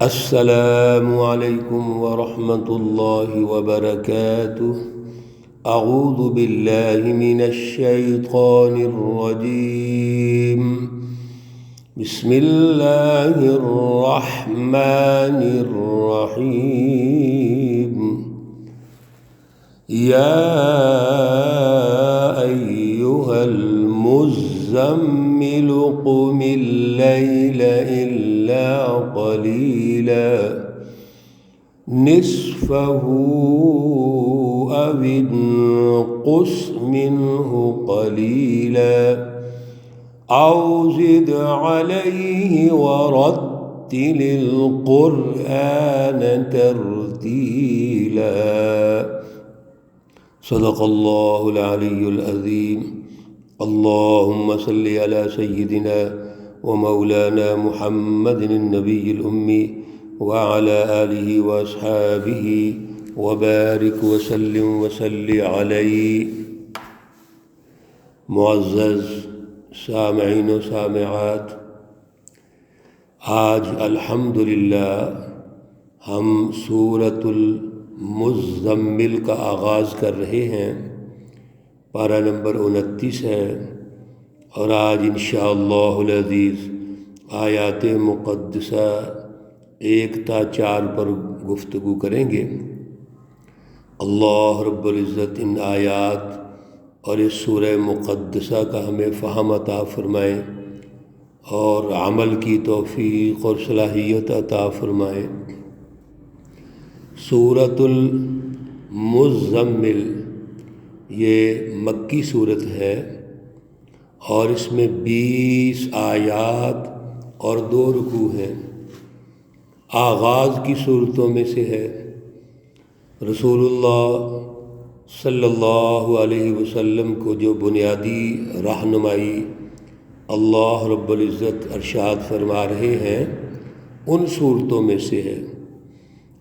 السلام علیکم ورحمۃ اللہ وبرکاتہ۔ اعوذ باللہ من الشیطان الرجیم، بسم اللہ الرحمن الرحیم۔ یا ایہا المزمل قم اللیل الا قلیلا نصفہ او انقص منہ قلیلا او زد علیہ ورتل القرآن ترتیلا۔ صدق اللہ العلی العظیم۔ اللہم صل علی سیدنا ومولانا محمد النبی الأمی وعلى آلہ واصحابہ وبارک وسلم وصلی علیہ۔ معزز سامعین و سامعات، آج الحمدللہ ہم سورۃ المزمل کا آغاز کر رہے ہیں۔ پارہ نمبر 29 ہے، اور آج انشاءاللہ العزیز آیات مقدسہ 1 تا 4 پر گفتگو کریں گے۔ اللہ رب العزت ان آیات اور اس سورہ مقدسہ کا ہمیں فہم عطا فرمائے اور عمل کی توفیق اور صلاحیت عطا فرمائے۔ سورۃ المزمل یہ مکی صورت ہے، اور اس میں 20 آیات اور 2 رکوع ہیں۔ آغاز کی صورتوں میں سے ہے۔ رسول اللہ صلی اللہ علیہ وسلم کو جو بنیادی رہنمائی اللہ رب العزت ارشاد فرما رہے ہیں، ان صورتوں میں سے ہے۔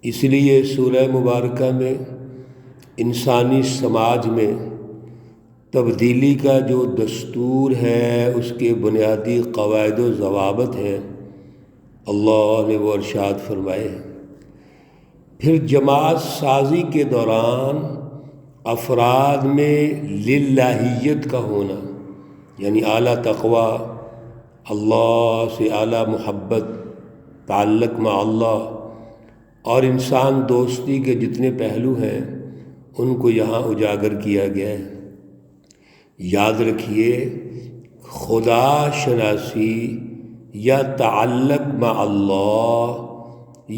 اس لیے سورہ مبارکہ میں انسانی سماج میں تبدیلی کا جو دستور ہے، اس کے بنیادی قواعد و ضوابط ہیں، اللہ نے وہ ارشاد فرمائے ہیں۔ پھر جماعت سازی کے دوران افراد میں للہیت کا ہونا، یعنی اعلیٰ تقوی، اللہ سے اعلیٰ محبت، تعلق مع اللہ، اور انسان دوستی کے جتنے پہلو ہیں ان کو یہاں اجاگر کیا گیا ہے۔ یاد رکھیے، خدا شناسی یا تعلق مع اللہ،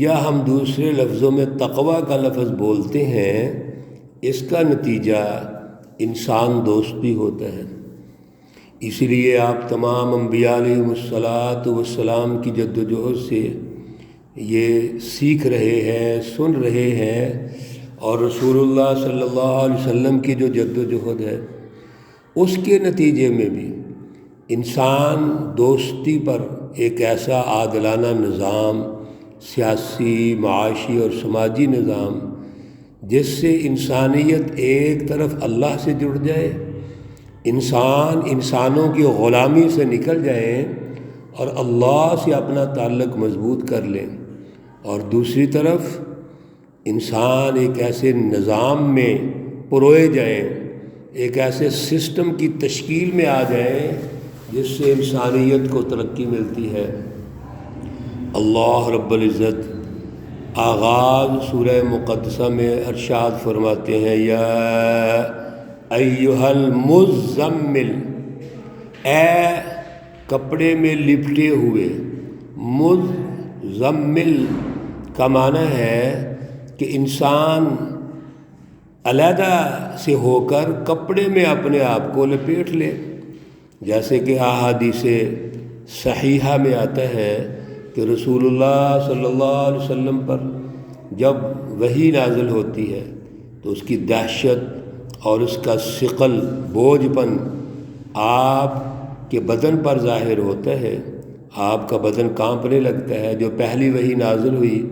یا ہم دوسرے لفظوں میں تقوی کا لفظ بولتے ہیں، اس کا نتیجہ انسان دوستی ہوتا ہے۔ اس لیے آپ تمام انبیاء علیہم السلام کی جد و جہد سے یہ سیکھ رہے ہیں، سن رہے ہیں، اور رسول اللہ صلی اللہ علیہ وسلم کی جو جد و جہد ہے، اس کے نتیجے میں بھی انسان دوستی پر ایک ایسا عادلانہ نظام، سیاسی، معاشی اور سماجی نظام، جس سے انسانیت ایک طرف اللہ سے جڑ جائے، انسان انسانوں کی غلامی سے نکل جائیں اور اللہ سے اپنا تعلق مضبوط کر لیں، اور دوسری طرف انسان ایک ایسے نظام میں پروئے جائیں، ایک ایسے سسٹم کی تشکیل میں آ جائیں جس سے انسانیت کو ترقی ملتی ہے۔ اللہ رب العزت آغاز سورہ مقدسہ میں ارشاد فرماتے ہیں، یا ایہا المزمل، اے کپڑے میں لپٹے ہوئے۔ مزمل کا معنی ہے کہ انسان علیحدہ سے ہو کر کپڑے میں اپنے آپ کو لپیٹ لے، جیسے کہ احادیث صحیحہ میں آتا ہے کہ رسول اللہ صلی اللہ علیہ وسلم پر جب وحی نازل ہوتی ہے تو اس کی دہشت اور اس کا ثقل، بوجھ پن آپ کے بدن پر ظاہر ہوتا ہے، آپ کا بدن کانپنے لگتا ہے۔ جو پہلی وحی نازل ہوئی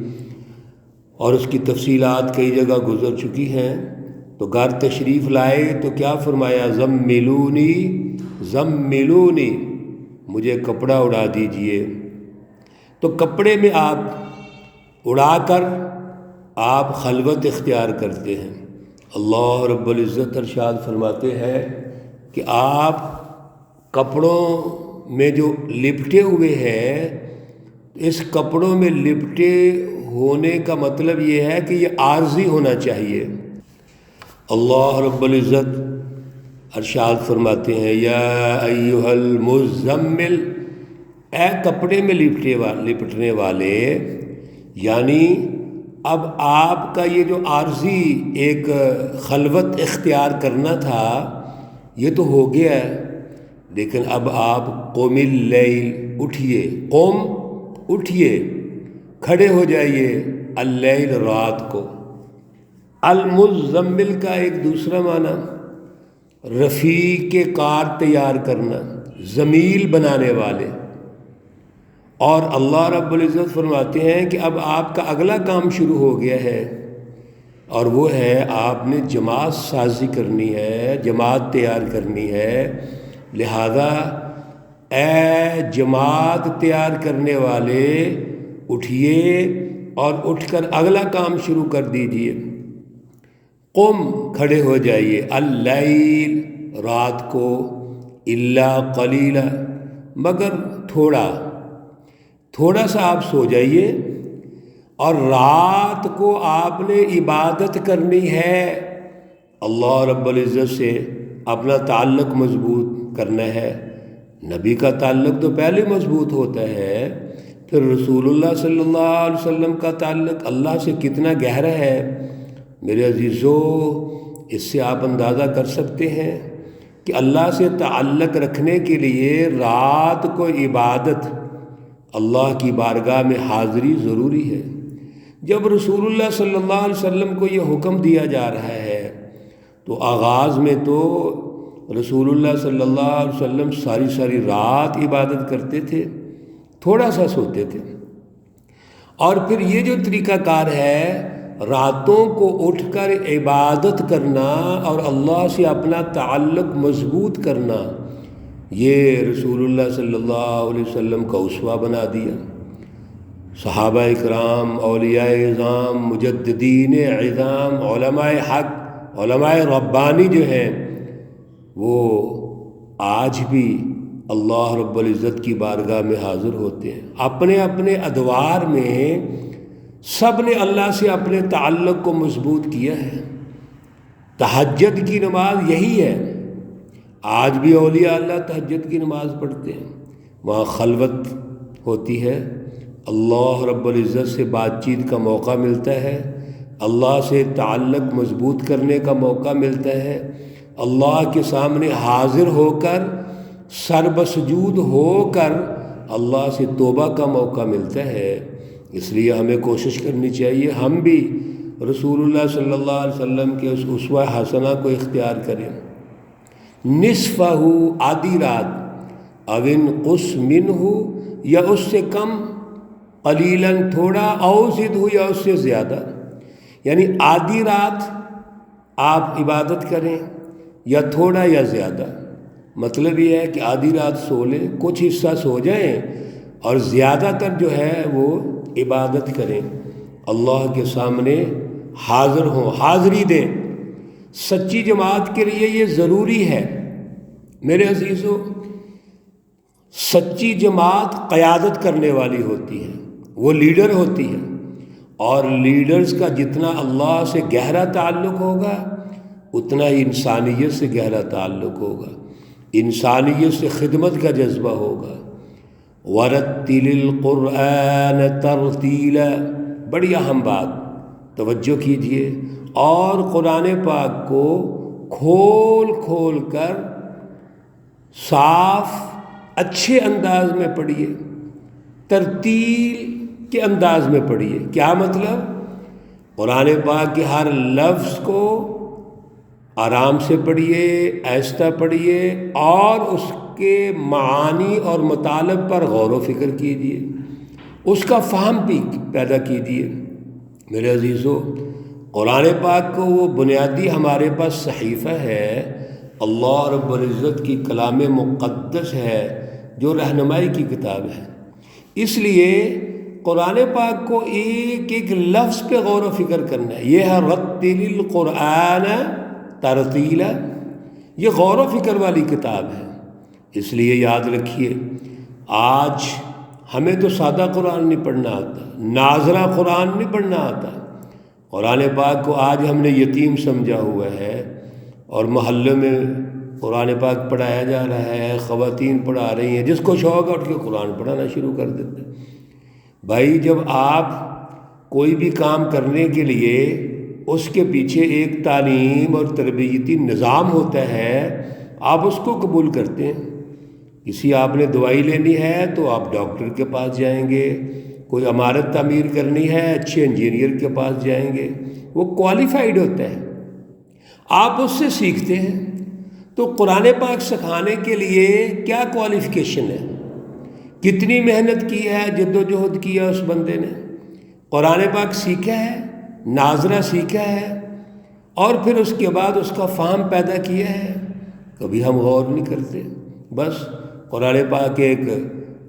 اور اس کی تفصیلات کئی جگہ گزر چکی ہیں، تو گھر تشریف لائے تو کیا فرمایا، زملونی زملونی، مجھے کپڑا اڑا دیجئے۔ تو کپڑے میں آپ اڑا کر آپ خلوت اختیار کرتے ہیں۔ اللہ رب العزت ارشاد فرماتے ہیں کہ آپ کپڑوں میں جو لپٹے ہوئے ہیں، اس کپڑوں میں لپٹے ہونے کا مطلب یہ ہے کہ یہ عارضی ہونا چاہیے۔ اللہ رب العزت ارشاد فرماتے ہیں یا ایھا المزمل، اے کپڑے میں لپٹنے والے، یعنی اب آپ کا یہ جو عارضی ایک خلوت اختیار کرنا تھا یہ تو ہو گیا ہے، لیکن اب آپ قم اللیل، اٹھیے، قم اٹھیے، کھڑے ہو جائیے، اللیل رات کو۔ المزمل کا ایک دوسرا معنی رفیق کار تیار کرنا، ضمیل بنانے والے۔ اور اللہ رب العزت فرماتے ہیں کہ اب آپ کا اگلا کام شروع ہو گیا ہے، اور وہ ہے آپ نے جماعت سازی کرنی ہے، جماعت تیار کرنی ہے۔ لہذا اے جماعت تیار کرنے والے، اٹھیے اور اٹھ کر اگلا کام شروع کر دیجئے۔ قم، کھڑے ہو جائیے، اللیل، رات کو، الا قلیلا، مگر تھوڑا سا آپ سو جائیے، اور رات کو آپ نے عبادت کرنی ہے، اللہ رب العزت سے اپنا تعلق مضبوط کرنا ہے۔ نبی کا تعلق تو پہلے مضبوط ہوتا ہے، پھر رسول اللہ صلی اللہ علیہ وسلم کا تعلق اللہ سے کتنا گہرا ہے میرے عزیزو، اس سے آپ اندازہ کر سکتے ہیں کہ اللہ سے تعلق رکھنے کے لیے رات کو عبادت، اللہ کی بارگاہ میں حاضری ضروری ہے۔ جب رسول اللہ صلی اللہ علیہ وسلم کو یہ حکم دیا جا رہا ہے تو آغاز میں تو رسول اللہ صلی اللہ علیہ وسلم ساری رات عبادت کرتے تھے، تھوڑا سا سوتے تھے، اور پھر یہ جو طریقہ کار ہے راتوں کو اٹھ کر عبادت کرنا اور اللہ سے اپنا تعلق مضبوط کرنا، یہ رسول اللہ صلی اللہ علیہ وسلم کا اسوہ بنا دیا۔ صحابہ اکرام، اولیاء اعظام، مجددین اعظام، علماء حق، علماء ربانی جو ہیں، وہ آج بھی اللہ رب العزت کی بارگاہ میں حاضر ہوتے ہیں۔ اپنے اپنے ادوار میں سب نے اللہ سے اپنے تعلق کو مضبوط کیا ہے۔ تہجد کی نماز یہی ہے، آج بھی اولیاء اللہ تہجد کی نماز پڑھتے ہیں، وہاں خلوت ہوتی ہے، اللہ رب العزت سے بات چیت کا موقع ملتا ہے، اللہ سے تعلق مضبوط کرنے کا موقع ملتا ہے، اللہ کے سامنے حاضر ہو کر سر بسجود ہو کر اللہ سے توبہ کا موقع ملتا ہے۔ اس لیے ہمیں کوشش کرنی چاہیے ہم بھی رسول اللہ صلی اللہ علیہ وسلم کے اس اسوہ حسنہ کو اختیار کریں۔ نصفہ، آدھی رات، او انقص منہ، یا اس سے کم، قلیلاً، تھوڑا، او زدہ، یا اس سے زیادہ، یعنی آدھی رات آپ عبادت کریں یا تھوڑا یا زیادہ۔ مطلب یہ ہے کہ آدھی رات سو لیں، کچھ حصہ سو جائیں، اور زیادہ تر جو ہے وہ عبادت کریں، اللہ کے سامنے حاضر ہوں، حاضری دیں۔ سچی جماعت کے لیے یہ ضروری ہے میرے عزیزو۔ سچی جماعت قیادت کرنے والی ہوتی ہے، وہ لیڈر ہوتی ہے، اور لیڈرز کا جتنا اللہ سے گہرا تعلق ہوگا اتنا ہی انسانیت سے گہرا تعلق ہوگا، انسانیت سے خدمت کا جذبہ ہوگا۔ وَرَتِّلِ الْقُرْآنَ تَرْتِيلًا، بڑی اہم بات، توجہ کیجئے، اور قرآن پاک کو کھول کھول کر صاف اچھے انداز میں پڑھیے، ترتیل کے انداز میں پڑھیے۔ کیا مطلب؟ قرآن پاک کے ہر لفظ کو آرام سے پڑھیے، آہستہ پڑھیے، اور اس کے معانی اور مطالب پر غور و فکر کیجیے، اس کا فہم بھی پیدا کیجیے۔ میرے عزیزو، قرآن پاک کو وہ بنیادی ہمارے پاس صحیفہ ہے، اللہ رب العزت کی کلام مقدس ہے، جو رہنمائی کی کتاب ہے۔ اس لیے قرآن پاک کو ایک ایک لفظ پہ غور و فکر کرنا ہے. یہ ہے رتل القرآن ترتیلا، یہ غور و فکر والی کتاب ہے. اس لیے یاد رکھیے، آج ہمیں تو سادہ قرآن نہیں پڑھنا آتا، ناظرہ قرآن نہیں پڑھنا آتا. قرآن پاک کو آج ہم نے یتیم سمجھا ہوا ہے اور محلوں میں قرآن پاک پڑھایا جا رہا ہے، خواتین پڑھا رہی ہیں، جس کو شوق ہے اٹھ کے قرآن پڑھانا شروع کر دیتے ہیں. بھائی جب آپ کوئی بھی کام کرنے کے لیے اس کے پیچھے ایک تعلیم اور تربیتی نظام ہوتا ہے، آپ اس کو قبول کرتے ہیں. کسی آپ نے دوائی لینی ہے تو آپ ڈاکٹر کے پاس جائیں گے، کوئی عمارت تعمیر کرنی ہے اچھے انجینئر کے پاس جائیں گے، وہ کوالیفائڈ ہوتا ہے، آپ اس سے سیکھتے ہیں. تو قرآن پاک سکھانے کے لیے کیا کوالیفیکیشن ہے، کتنی محنت کی ہے، جد و جہد کیا اس بندے نے، قرآن پاک سیکھا ہے، ناظرہ سیکھا ہے، اور پھر اس کے بعد اس کا فہم پیدا کیا ہے. کبھی ہم غور نہیں کرتے. بس قرآن پاک ایک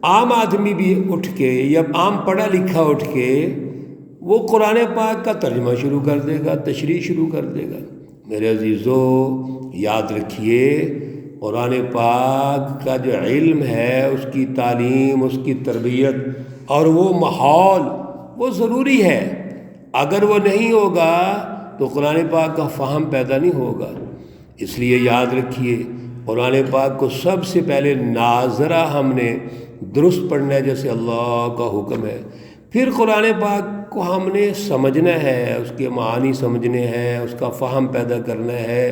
عام آدمی بھی اٹھ کے یا عام پڑھا لکھا اٹھ کے وہ قرآن پاک کا ترجمہ شروع کر دے گا، تشریح شروع کر دے گا. میرے عزیزو یاد رکھیے، قرآن پاک کا جو علم ہے، اس کی تعلیم، اس کی تربیت اور وہ ماحول، وہ ضروری ہے. اگر وہ نہیں ہوگا تو قرآن پاک کا فہم پیدا نہیں ہوگا. اس لیے یاد رکھیے، قرآن پاک کو سب سے پہلے ناظرہ ہم نے درست پڑھنا ہے جیسے اللہ کا حکم ہے. پھر قرآن پاک کو ہم نے سمجھنا ہے، اس کے معانی سمجھنے ہیں، اس کا فہم پیدا کرنا ہے.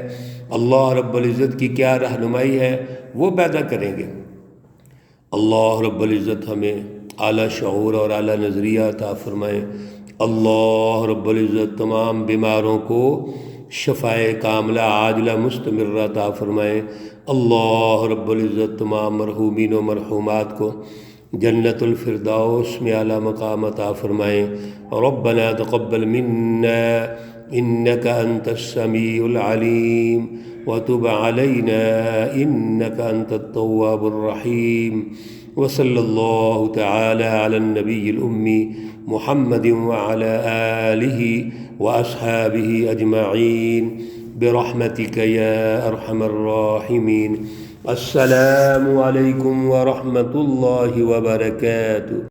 اللہ رب العزت کی کیا رہنمائی ہے وہ پیدا کریں گے. اللہ رب العزت ہمیں اعلیٰ شعور اور اعلیٰ نظریہ عطا فرمائے. اللہ رب العزت تمام بیماروں کو شفائے کاملہ عاجلہ مستمرہ عطا فرمائے. اللہ رب العزت تمام مرحومین و مرحومات کو جنت الفردوس میں اعلیٰ مقام عطا فرمائے. ربنا تقبل منا انك انت السميع العليم وتب علينا انك انت التواب الرحيم. وصلى الله تعالى على النبي الأمي محمد وعلى آله وأصحابه أجمعين برحمتك يا أرحم الراحمين. السلام عليكم ورحمة الله وبركاته.